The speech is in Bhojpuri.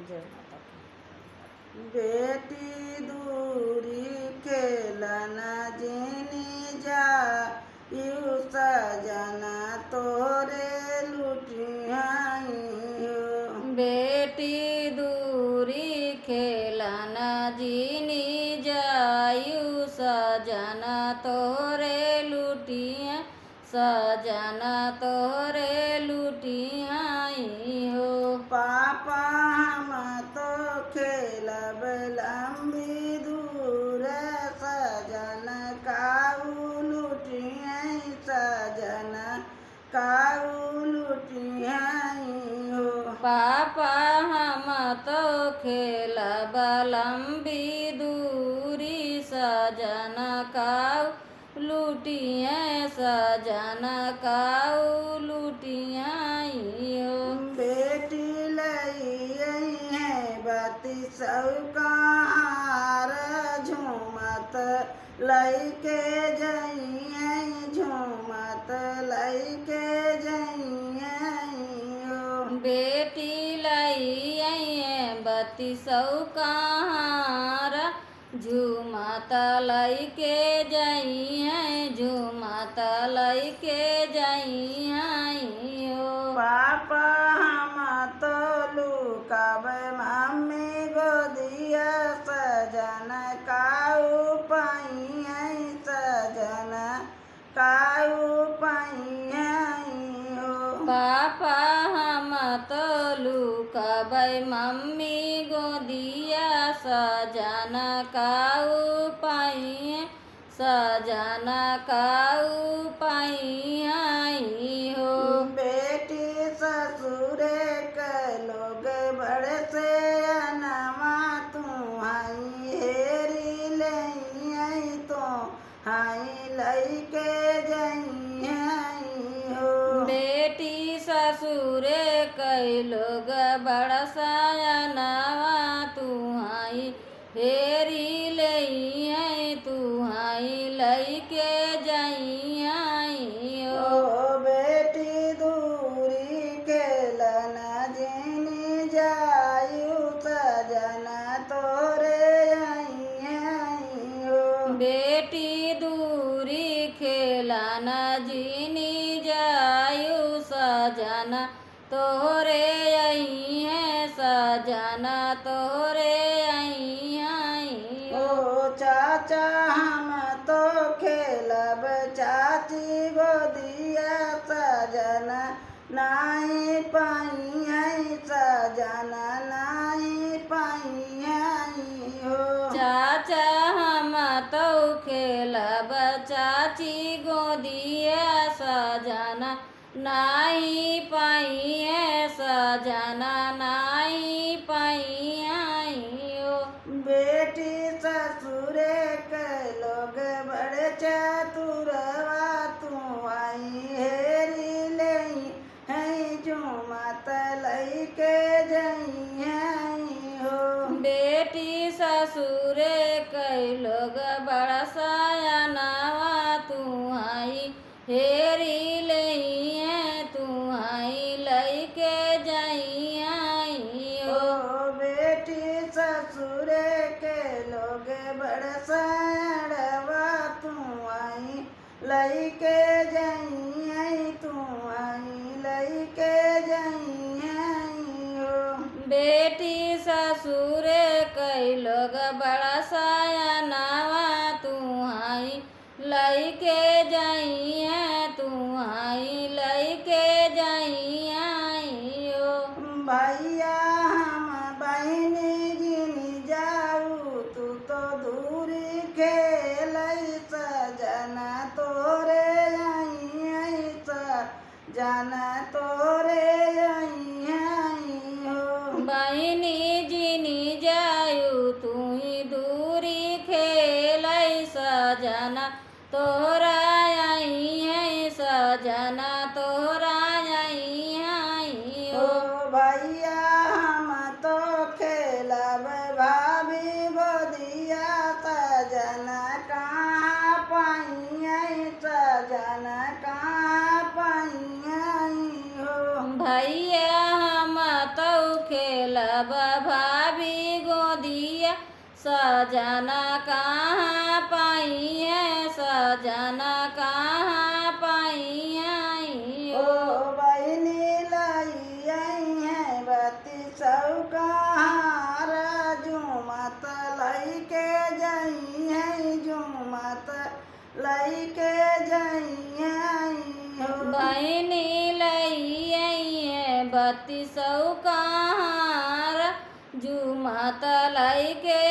जय माता की। बेटी दूरी खेलन जिनी जा यू सजना तोरे लुटियाई हो। बेटी दूरी खेलन जिनी जायु सजन तोरे लुटिया सजन तोरे लुटियाई हो। पापा हम तो खेलब लंबी दूर सजन काऊ लुटियाई सजन काऊ लुटियाई हो। पापा हम तो खेलब लंबी दूरी सजन काऊ लुटिया सजन काऊ लुटियाई हो। बेटी लई है बती सौकार झूमत लई के जइए झूमत लई के जइए हो। बेटी लई बती सौकार झूमत लई के जइए झूमत लई के जइए हो। पापा हम तो लुकाब मम्मी गोदिया सजन काऊ पाइए सजन काऊ पाइए हो। पापा हम तो लुकबै मम्मी गोदिया सजन काऊ पाइए सजन काऊ पाइए हो। बेटी ससुरे के लोग बड़े से अनवा तू हाई हेरी लई तो हाई लई के जइए हो। बेटी ससुरे कई लोग बड़साया नवा तुहाई हेरी लई तुहाई लई के जइए हो। ओ बेटी दूरी खेलन जिनी जायु सजन तोरे आई हो। बेटी दूरी खेलन जिनी जायु सजन तोरे अइहे सजन तोरे अइहे ओ चाचा हम तो खेलब चाची गोदिया सजन नाई पाइए सजन नाई पाइए हो। चाचा हम तो खेलब चाची गोदिया सजन नाई पाइए सजन नाई पाइए हो। बेटी ससुरे के लोग बड़े चतुरवा तू आई हेरी लई है झूमत लई के जइए हो। बेटी ससुरे कई लोग बड़साया नवा तुहाई हेरी लई तुहाई लई के जइए हो। ओ बेटी ससुरे के लोग बड़सड़वा तू आई लई के जइए तू आई लई के जइए हो। बेटी ससुरे कई लोग बड़साया नवा तुहाई लई के जइए तुहाई लई के जइए हो। भैया हम बहनी जिनी जाऊ तू तो दूरी खेलई सजन तोरे आई सजन तोरे आई हो। बहिनी जिनी जायु तुही दूरी खेलै सजन तोरा आई सजन तोरा आई ओ भैया हम तो खेलब भाभी गोदिया सजन कहाँ पाइए सजन कहाँ पाइए हो। भैया हम तो खेल खेलब भाभी गोदिया सजना कहाँ पाई है सजना कहाँ पाई है ओ बहिनी लाई आई है बत्ती चौकार झूमत लई के जाई है झूमत लई के जाई है हो बहनी लई आई है 32 कहार झूमत लई के